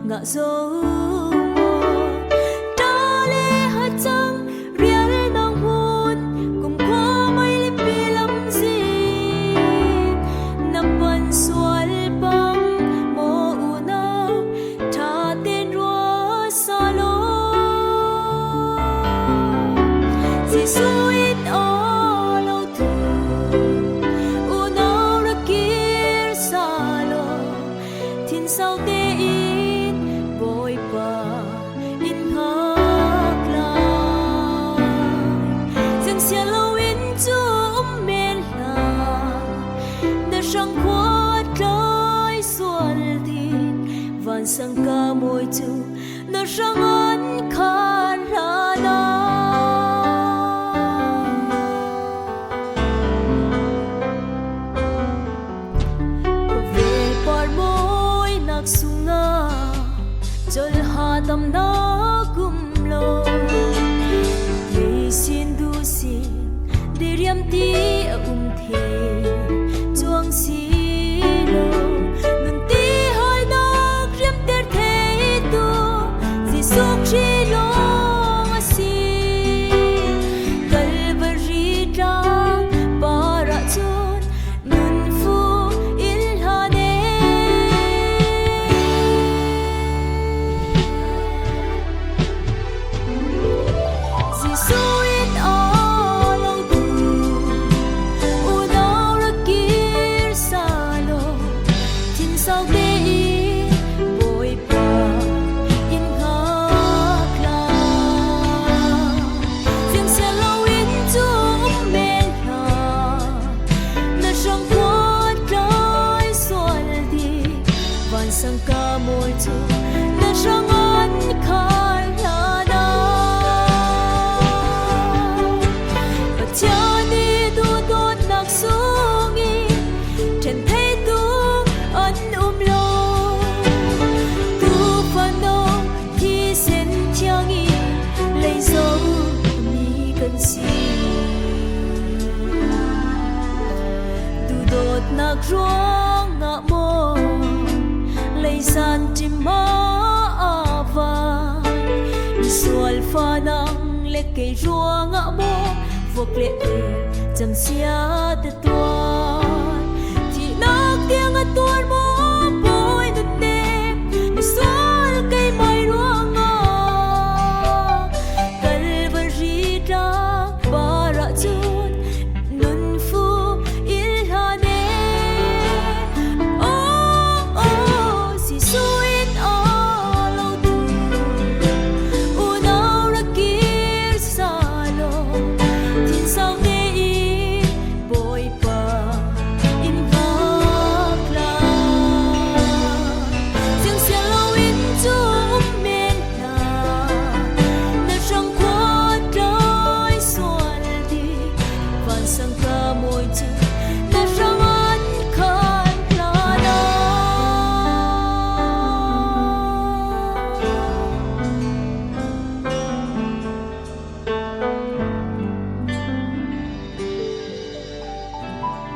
ngã dấu ta lê hát trăng riêng nang hôn cùng qua mây li pi lâm gì nằm bần xuân băng mô u na tha tên rùa xa lô dì suýt ở lâu thu u nao ra kia xa lô thiên sao tê in bồi bà in khắc lại dừng xe lâu in chung men là nơi sang khuất lối xuân tin vạn sang ca môi chu nơi sang ăn khát ra na sunga chol ha tam na kum lo me sin du sin diriam ti a the chuang si lo nun ti hai nak riam ter the tu ji suk chi lo a si kalvari ta para chon nun fu sang ca môi chu na sang an khai la da cha ni tu tốt nak sungi trên thế tu an lo tu phano khi sen changi lấy dấu mi cần si tu tốt nak ruang ngã mô lấy san chim ma ava sual pha nang le ke ruang a mo vok le cham sia te tuan thi nak tiang a tuan mo boy nu te sual kai mai ruang a kalvari ta para chun nun fu il ha ne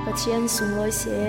Pathian sung loi se